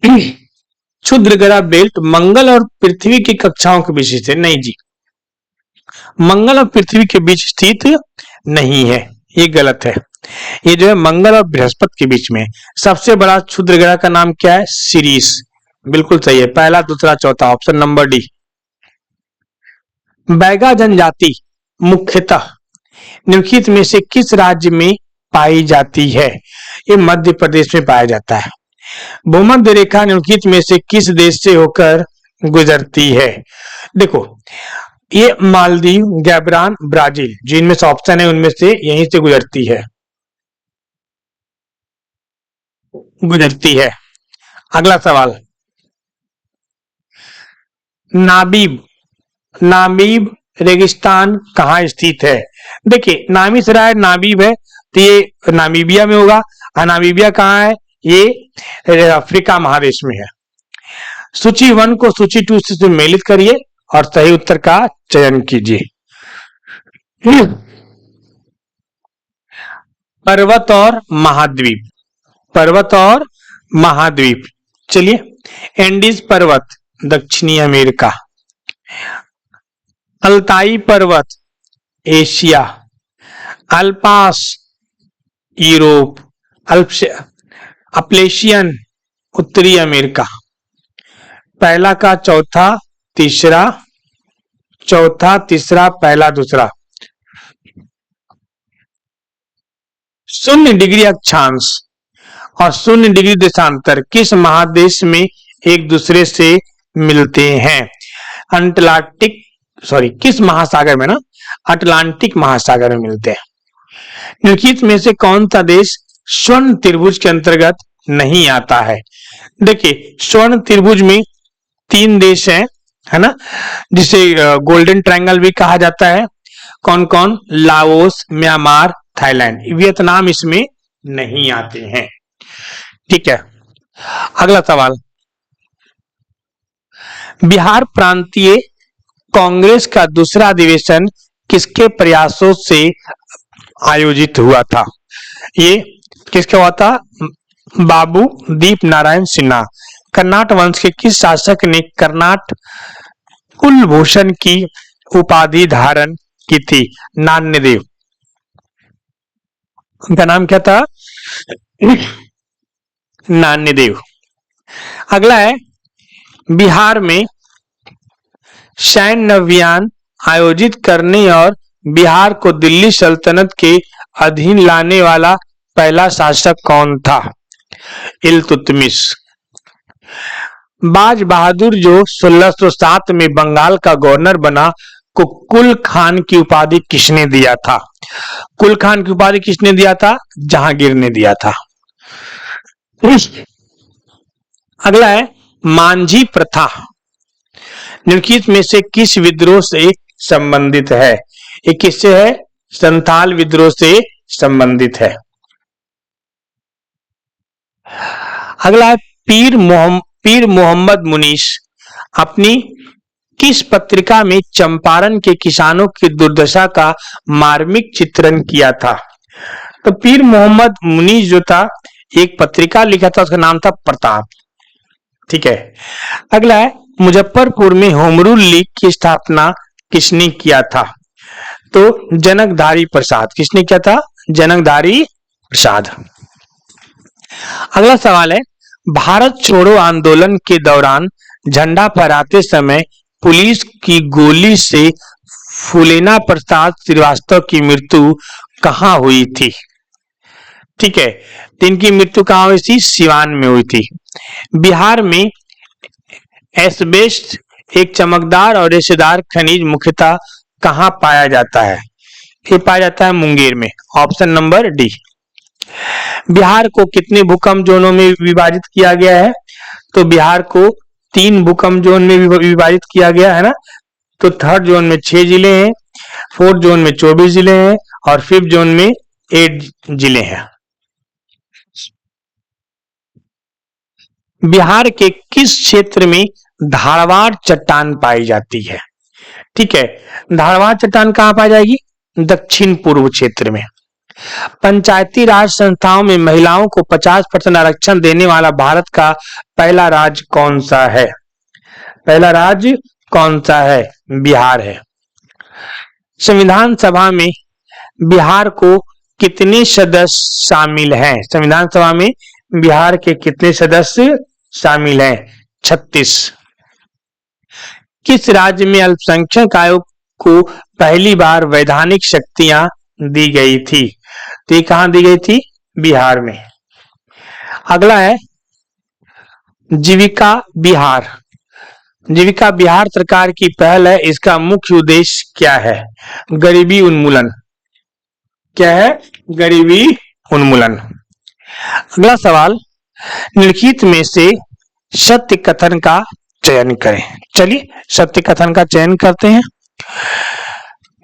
क्षुद्र ग्रह बेल्ट मंगल और पृथ्वी की कक्षाओं के बीच स्थित नहीं जी, मंगल और पृथ्वी के बीच स्थित नहीं है, ये गलत है। ये जो है मंगल और बृहस्पति के बीच में। सबसे बड़ा क्षुद्र ग्रह का नाम क्या है? सीरीस, बिल्कुल सही है। पहला, दूसरा, चौथा, ऑप्शन नंबर डी। बैगा जनजाति मुख्यतः निम्नलिखित में से किस राज्य में पाई जाती है? ये मध्य प्रदेश में पाया जाता है। भूमध्य रेखा निम्नलिखित में से किस देश से होकर गुजरती है? देखो, ये मालदीव, गैब्रान, ब्राजील, जिनमें से ऑप्शन है उनमें से यहीं से गुजरती है। अगला सवाल, नामीब रेगिस्तान कहाँ स्थित है? देखिए, नामी सराय नामीब है तो ये नामीबिया में होगा। नामीबिया कहाँ है? ये अफ्रीका महादेश में है। सूची 1 को सूची 2 से मेलित करिए और सही उत्तर का चयन कीजिए। पर्वत और महाद्वीप। चलिए, एंडीज पर्वत दक्षिणी अमेरिका, अल्ताई पर्वत एशिया, अल्पास यूरोप, अपलेशियन उत्तरी अमेरिका। पहला का चौथा तीसरा, पहला दूसरा। 0 डिग्री अक्षांश और 0 डिग्री देशांतर किस महादेश में एक दूसरे से मिलते हैं? किस महासागर में ना? अटलांटिक महासागर में मिलते हैं। निम्नलिखित में से कौन सा देश स्वर्ण त्रिभुज के अंतर्गत नहीं आता है? देखिए, स्वर्ण त्रिभुज में 3 देश हैं, है ना, जिसे गोल्डन ट्रायंगल भी कहा जाता है। कौन कौन? Laos, Myanmar, Thailand. वियतनाम इसमें नहीं आते हैं। ठीक है, अगला सवाल, बिहार प्रांतीय कांग्रेस का दूसरा अधिवेशन किसके प्रयासों से आयोजित हुआ था? ये किसका हुआ था? बाबू दीप नारायण सिन्हा। कर्नाट वंश के किस शासक ने कर्नाट कुलभूषण की उपाधि धारण की थी? नान्यदेव। उनका नाम क्या था? नान्यदेव। अगला है, बिहार में सैन्य अभियान आयोजित करने और बिहार को दिल्ली सल्तनत के अधीन लाने वाला पहला शासक कौन था? इल्तुतमिश। बाज बहादुर जो 1607 में बंगाल का गवर्नर बना, को कुल खान की उपाधि किसने दिया था? कुल खान की उपाधि किसने दिया था? जहांगीर ने दिया था। अगला है, मांझी प्रथा निम्नलिखित में से किस विद्रोह से संबंधित है? ये किससे है? संथाल विद्रोह से संबंधित है। अगला है, पीर मोहम्मद मुनीस अपनी किस पत्रिका में चंपारण के किसानों की दुर्दशा का मार्मिक चित्रण किया था? तो पीर मोहम्मद मुनीस जो था, एक पत्रिका लिखा था, उसका नाम था प्रताप। ठीक है। अगला है, मुजफ्फरपुर में होम रूल लीग की स्थापना किसने किया था? तो जनकधारी प्रसाद। किसने किया था? जनकधारी प्रसाद। अगला सवाल है, भारत छोड़ो आंदोलन के दौरान झंडा फहराते समय पुलिस की गोली से फूलेना प्रसाद श्रीवास्तव की मृत्यु कहां हुई थी? ठीक है, तो इनकी मृत्यु कहां हुई थी? सिवान में हुई थी। बिहार में एस्बेस्ट एक चमकदार और रेशेदार खनिज मुख्यतः कहां पाया जाता है? ये पाया जाता है मुंगेर में। Option number D. बिहार को कितने भूकंप जोनों में विभाजित किया गया है? तो बिहार को 3 भूकंप जोन में विभाजित किया गया है ना। तो थर्ड जोन में 6 जिले हैं, फोर्थ जोन में 24 जिले हैं और फिफ्थ जोन में 8 जिले हैं। बिहार के किस क्षेत्र में धारवाड़ चट्टान पाई जाती है? ठीक है, धारवाड़ चट्टान कहां पाई जाएगी? दक्षिण पूर्व क्षेत्र में। पंचायती राज संस्थाओं में महिलाओं को 50% आरक्षण देने वाला भारत का पहला राज्य कौन सा है? पहला राज्य कौन सा है? बिहार है। संविधान सभा में बिहार को कितने सदस्य शामिल हैं? संविधान सभा में बिहार के कितने सदस्य शामिल हैं? 36। किस राज्य में अल्पसंख्यक आयोग को पहली बार वैधानिक शक्तियां दी गई थी? तो ये कहां दी गई थी? बिहार में। अगला है, जीविका बिहार। जीविका बिहार सरकार की पहल है, इसका मुख्य उद्देश्य क्या है? गरीबी उन्मूलन। क्या है? गरीबी उन्मूलन। अगला सवाल, निम्नलिखित में से सत्य कथन का चयन करें। चलिए सत्य कथन का चयन करते हैं।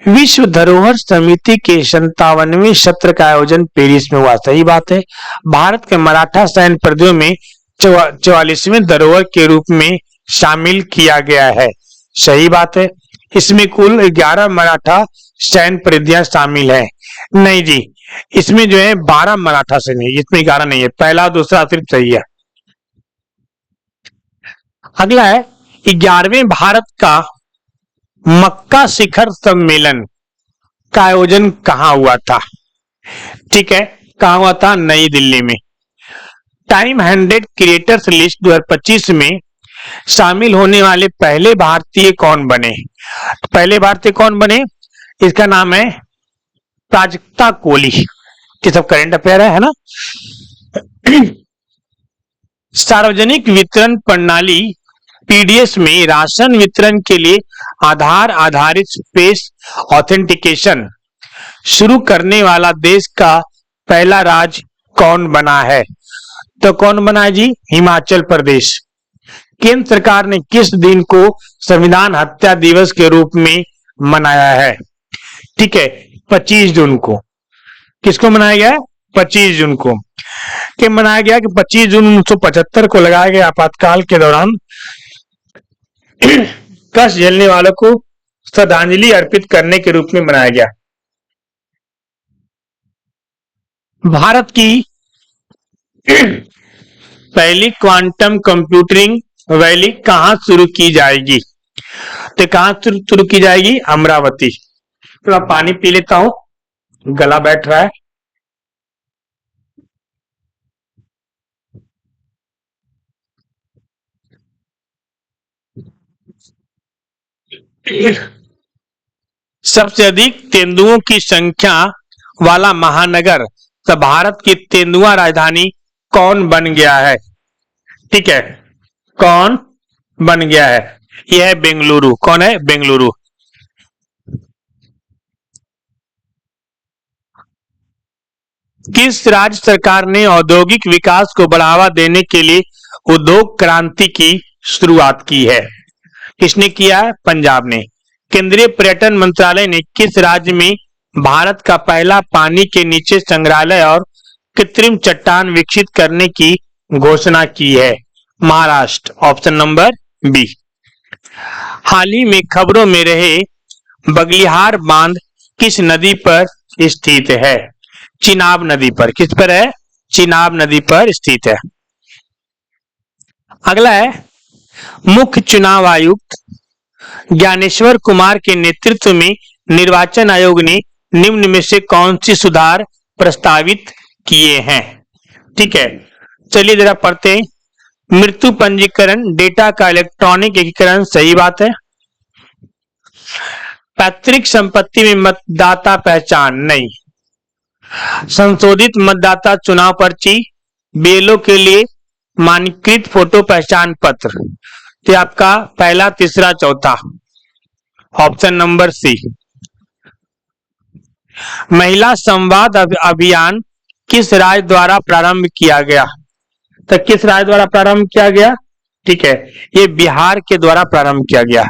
विश्व धरोहर समिति के 57वें सत्र का आयोजन पेरिस में हुआ। सही बात है। भारत के मराठा सैन्य प्रदेयों में 44वें धरोहर के रूप में शामिल किया गया है। सही बात है। इसमें कुल 11 मराठा सैन्य परिधियां शामिल हैं। नहीं जी, इसमें जो है 12 मराठा सैन्य, इसमें 11 नहीं है। पहला दूसरा सिर्फ सही है। अगला है, 11वें भारत का मक्का शिखर सम्मेलन का आयोजन कहां हुआ था? ठीक है, कहां हुआ था? नई दिल्ली में। टाइम 100 क्रिएटर्स लिस्ट 2025 में शामिल होने वाले पहले भारतीय कौन बने? पहले भारतीय कौन बने? इसका नाम है प्राजक्ता कोहली। ये सब करंट अफेयर है ना। सार्वजनिक वितरण प्रणाली पीडीएस में राशन वितरण के लिए आधार आधारित स्पेस ऑथेंटिकेशन शुरू करने वाला देश का पहला राज्य कौन बना है? तो कौन बना है जी? हिमाचल प्रदेश। केंद्र सरकार ने किस दिन को संविधान हत्या दिवस के रूप में मनाया है? ठीक है, 25 जून को। किसको मनाया गया है? 25 जून को। कि मनाया गया कि 25 जून 1975 को लगाया गया आपातकाल के दौरान कष्ट झेलने वालों को श्रद्धांजलि अर्पित करने के रूप में मनाया गया। भारत की पहली क्वांटम कंप्यूटिंग वैली कहां शुरू की जाएगी? तो कहां शुरू की जाएगी? अमरावती। थोड़ा पानी पी लेता हूं, गला बैठ रहा है। सबसे अधिक तेंदुओं की संख्या वाला महानगर भारत की तेंदुआ राजधानी कौन बन गया है? ठीक है, कौन बन गया है? यह है बेंगलुरु। कौन है? बेंगलुरु। किस राज्य सरकार ने औद्योगिक विकास को बढ़ावा देने के लिए उद्योग क्रांति की शुरुआत की है? किसने किया है? पंजाब ने। केंद्रीय पर्यटन मंत्रालय ने किस राज्य में भारत का पहला पानी के नीचे संग्रहालय और कृत्रिम चट्टान विकसित करने की घोषणा की है? महाराष्ट्र। Option number B. हाल ही में खबरों में रहे बगलिहार बांध किस नदी पर स्थित है? चिनाब नदी पर। किस पर है? चिनाब नदी पर स्थित है। अगला है, मुख्य चुनाव आयुक्त ज्ञानेश्वर कुमार के नेतृत्व में निर्वाचन आयोग ने निम्न में से कौन सी सुधार प्रस्तावित किए हैं? ठीक है, चलिए जरा पढ़ते हैं। मृत्यु पंजीकरण डेटा का इलेक्ट्रॉनिक एकीकरण, सही बात है। पैतृक संपत्ति में मतदाता पहचान, नहीं। संशोधित मतदाता चुनाव पर्ची, बीएलओ के लिए मानकीकृत फोटो पहचान पत्र, तो आपका पहला, तीसरा, चौथा। Option number C. महिला संवाद अभियान किस राज्य द्वारा प्रारंभ किया गया? तो किस राज्य द्वारा प्रारंभ किया गया? ठीक है, ये बिहार के द्वारा प्रारंभ किया गया।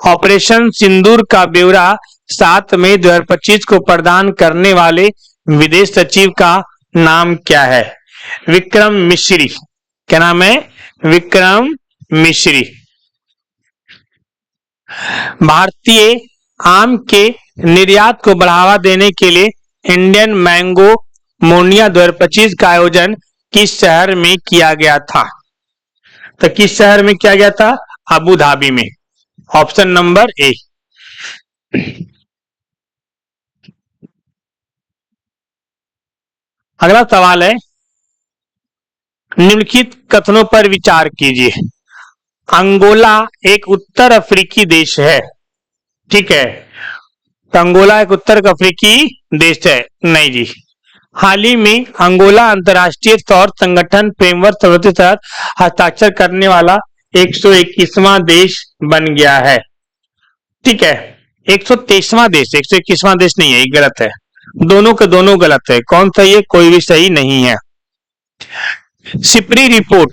ऑपरेशन सिंदूर का ब्यौरा 7 मई 2025 को प्रदान करने वाले विदेश सचिव का नाम क्या है? विक्रम मिश्री। क्या नाम है? विक्रम मिश्री। भारतीय आम के निर्यात को बढ़ावा देने के लिए इंडियन मैंगो मोनिया 2025 का आयोजन किस शहर में किया गया था? तो किस शहर में किया गया था? अबू धाबी में। Option number A. अगला सवाल है, निम्नलिखित कथनों पर विचार कीजिए। अंगोला एक उत्तर अफ्रीकी देश है। ठीक है, तो अंगोला एक उत्तर अफ्रीकी देश है, नहीं जी। हाल ही में अंगोला अंतर्राष्ट्रीय सौर संगठन फ्रेमवर्क समझौते के तहत हस्ताक्षर करने वाला 121वां देश बन गया है। ठीक है, 123वां देश, 121वां देश नहीं है, ये गलत है। दोनों के दोनों गलत है। कौन सही है? कोई भी सही नहीं है। सिपरी रिपोर्ट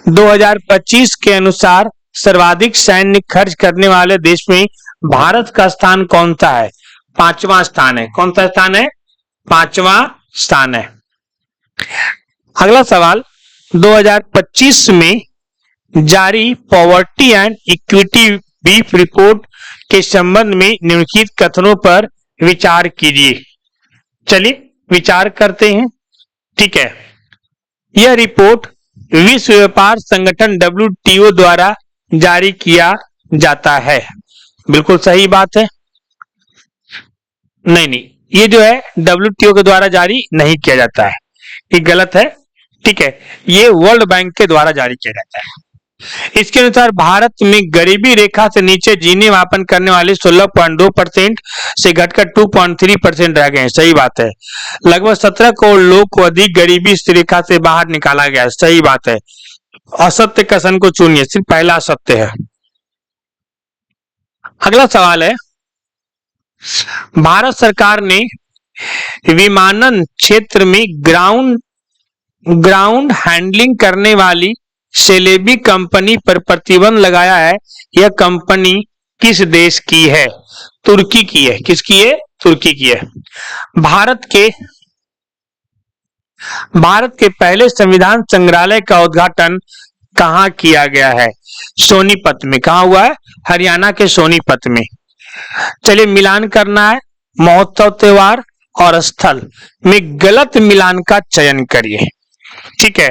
2025 के अनुसार सर्वाधिक सैन्य खर्च करने वाले देश में भारत का स्थान कौन सा है? 5वां स्थान है। कौन सा स्थान है? 5वां स्थान है। अगला सवाल, 2025 में जारी poverty and equity beef report के संबंध में निम्नलिखित कथनों पर विचार कीजिए। चलिए विचार करते हैं। ठीक है, यह रिपोर्ट विश्व व्यापार संगठन WTO द्वारा जारी किया जाता है। बिल्कुल सही बात है। नहीं, ये जो है WTO के द्वारा जारी नहीं किया जाता है, ये गलत है। ठीक है, ये वर्ल्ड बैंक के द्वारा जारी किया जाता है। इसके अनुसार भारत में गरीबी रेखा से नीचे जीने मापन करने वाले 16.2% से घटकर 2.3% रह गए हैं। सही बात है। लगभग 17 करोड़ लोग को अधिक गरीबी रेखा से बाहर निकाला गया है। सही बात है। असत्य कथन को चुनिए, सिर्फ पहला असत्य है। अगला सवाल है, भारत सरकार ने विमानन क्षेत्र में ग्राउंड हैंडलिंग करने वाली सेलेबी कंपनी पर प्रतिबंध लगाया है। यह कंपनी किस देश की है? तुर्की की है। किसकी है? तुर्की की है। भारत के पहले संविधान संग्रहालय का उद्घाटन कहां किया गया है? सोनीपत में। कहां हुआ है? हरियाणा के सोनीपत में। चलिए मिलान करना है, महोत्सव, त्योहार और स्थल में गलत मिलान का चयन करिए। ठीक है।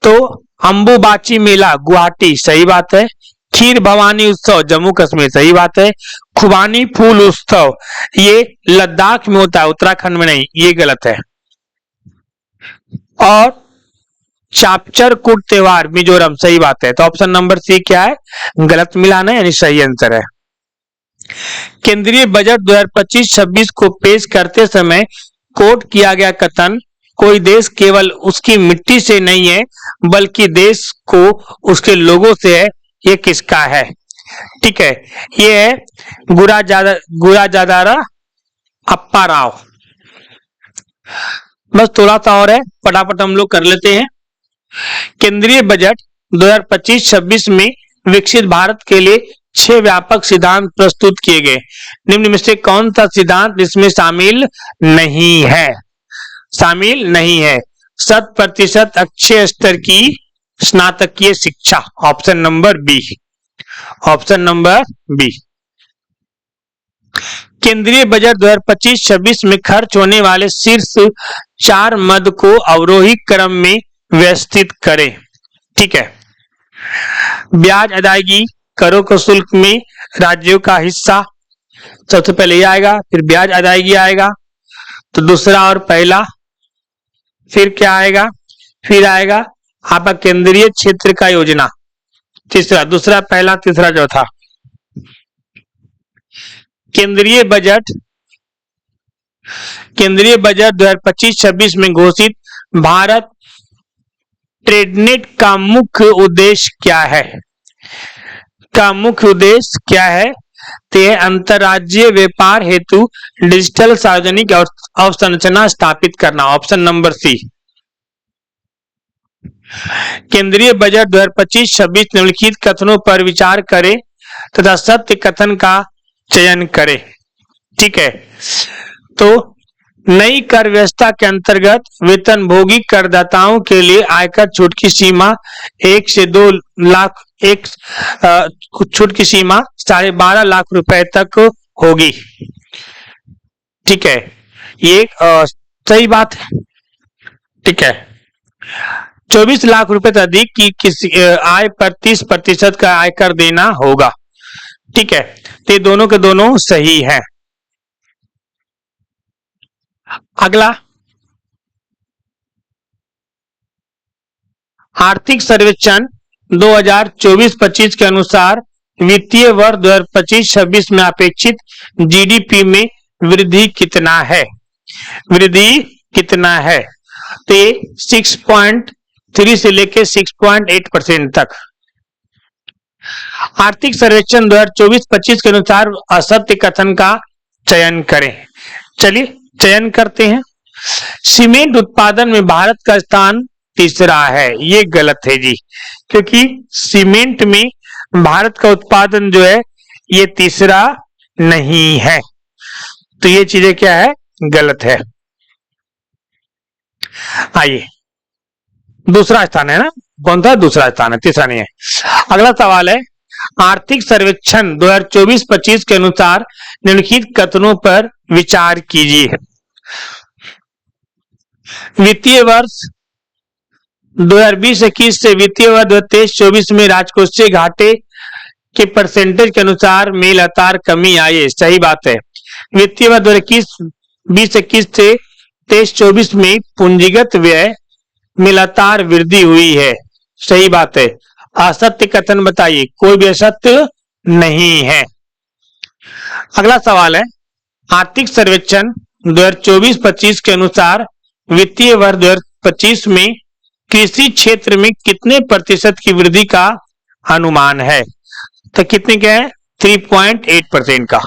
तो अंबुबाची मेला गुवाहाटी, सही बात है। खीर भवानी उत्सव जम्मू कश्मीर, सही बात है। खुबानी फूल उत्सव ये लद्दाख में होता है, उत्तराखंड में नहीं, ये गलत है। और चापचर कुट त्योहार मिजोरम, सही बात है। तो ऑप्शन नंबर सी क्या है, गलत मिलान है, यानी सही आंसर है। केंद्रीय बजट 2025-26 को पेश करते समय कोट किया गया कथन, कोई देश केवल उसकी मिट्टी से नहीं है बल्कि देश को उसके लोगों से है, ये किसका है? ठीक है, ये है गुराजादारा अप्पा राव। बस थोड़ा सा और है, फटाफट हम लोग कर लेते हैं। केंद्रीय बजट 2025-26 में विकसित भारत के लिए 6 व्यापक सिद्धांत प्रस्तुत किए गए। निम्न में से कौन सा सिद्धांत इसमें शामिल नहीं है? शामिल नहीं है 100% अच्छे स्तर की स्नातकीय शिक्षा, option number B. Option number B. केंद्रीय बजट 2025-26 में खर्च होने वाले शीर्ष 4 मद को अवरोही क्रम में व्यवस्थित करें। ठीक है, ब्याज अदायगी करों को शुल्क में राज्यों का हिस्सा सबसे पहले ये आएगा, फिर ब्याज अदायगी आएगा, तो दूसरा और पहला, फिर क्या आएगा, फिर आएगा आपका केंद्रीय क्षेत्र का योजना, तीसरा, दूसरा, पहला, तीसरा, चौथा। केंद्रीय बजट 2025-26 में घोषित भारत ट्रेडनेट का मुख्य उद्देश्य क्या है? का मुख्य उद्देश्य क्या है? तो अंतरराज्यीय व्यापार हेतु डिजिटल सार्वजनिक अवसंरचना स्थापित करना, ऑप्शन नंबर सी। केंद्रीय बजट 2025-26 निम्नलिखित कथनों पर विचार करें तथा सत्य कथन का चयन करें। ठीक है, तो नई कर व्यवस्था के अंतर्गत वेतनभोगी करदाताओं के लिए आयकर छूट की सीमा 1 से 2 लाख, छूट की सीमा 12.5 लाख रुपए तक होगी। ठीक है, ये सही बात है। ठीक है, 24 लाख रुपए से अधिक की किसी आय पर 30% का आयकर देना होगा। ठीक है, तो ये दोनों के दोनों सही है। अगला, आर्थिक सर्वेक्षण 2024-25 के अनुसार वित्तीय वर्ष 2025-26 में अपेक्षित जीडीपी में वृद्धि कितना है? वृद्धि कितना है? तो ये 6.3 से लेके 6.8% तक। आर्थिक सर्वेक्षण 2024-25 के अनुसार असत्य कथन का चयन करें। चलिए चयन करते हैं। सीमेंट उत्पादन में भारत का स्थान तीसरा है, ये गलत है जी, क्योंकि सीमेंट में भारत का उत्पादन जो है ये तीसरा नहीं है, तो ये चीजें क्या है, गलत है। आइए, दूसरा स्थान है ना, कौन सा दूसरा स्थान है, तीसरा नहीं है। अगला सवाल है, आर्थिक सर्वेक्षण 2024-25 के अनुसार निम्नलिखित कथनों पर विचार कीजिए। वित्तीय वर्ष 2020-21 से वित्तीय वर्ष 2023-24 में राजकोषीय घाटे के परसेंटेज के अनुसार में लगातार कमी आई है, सही बात है। वित्तीय वर्ष 2021 से 23-24 में पूंजीगत व्यय में लगातार वृद्धि हुई है, सही बात है। असत्य कथन बताइए, कोई भी असत्य नहीं है। अगला सवाल है, आर्थिक सर्वेक्षण 2024-25 के अनुसार वित्तीय वर्ष 2025 में कृषि क्षेत्र में कितने प्रतिशत की वृद्धि का अनुमान है? तो कितने का है, 3.8% का।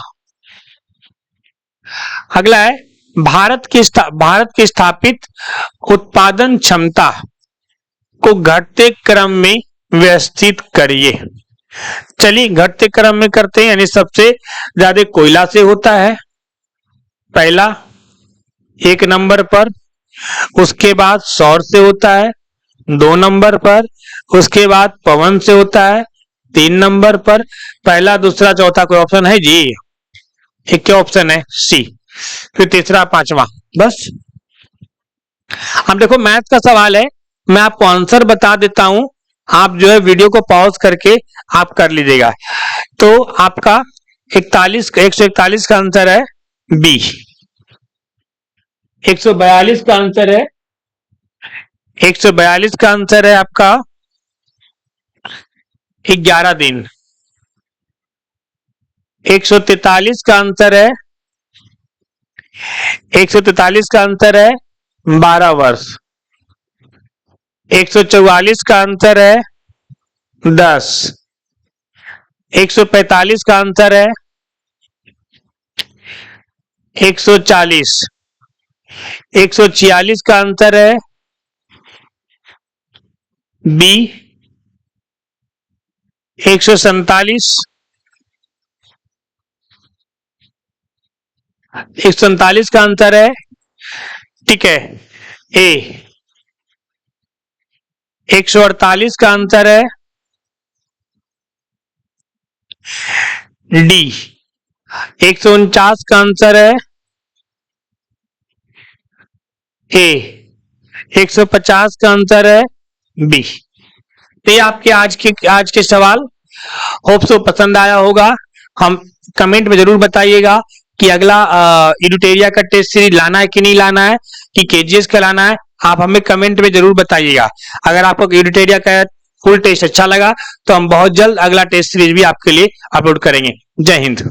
अगला है, भारत की स्थापित उत्पादन क्षमता को घटते क्रम में व्यवस्थित करिए। चलिए घटते क्रम में करते हैं, यानी सबसे ज्यादा कोयला से होता है पहला 1 नंबर पर, उसके बाद सौर से होता है 2 नंबर पर, उसके बाद पवन से होता है 3 नंबर पर। पहला, दूसरा, चौथा कोई ऑप्शन है जी? एक क्या ऑप्शन है, सी। फिर तीसरा, पांचवा, बस। अब देखो मैथ का सवाल है, मैं आपको आंसर बता देता हूं, आप जो है वीडियो को पॉज करके आप कर लीजिएगा। तो आपका 141 का आंसर है बी। 142 का आंसर है 142 का आंसर है आपका 11 दिन। 143 का आंसर है 143 का आंसर है 12 वर्ष। 144 का आंसर है 10। 145 का आंसर है 140। 146 का आंसर है बी। 147 147 का आंसर है, ठीक है, ए। 148 का आंसर है डी। 149 का आंसर है ए। 150 का आंसर है बी। तो ये आपके आज के सवाल होप सो पसंद आया होगा। हम कमेंट में जरूर बताइएगा कि अगला इडुटेरिया का टेस्ट सीरीज लाना है कि नहीं लाना है, कि केजीएस का लाना है। आप हमें कमेंट में जरूर बताइएगा। अगर आपको इडुटेरिया का फुल टेस्ट अच्छा लगा तो हम बहुत जल्द अगला टेस्ट सीरीज भी आपके लिए अपलोड करेंगे। जय हिंद।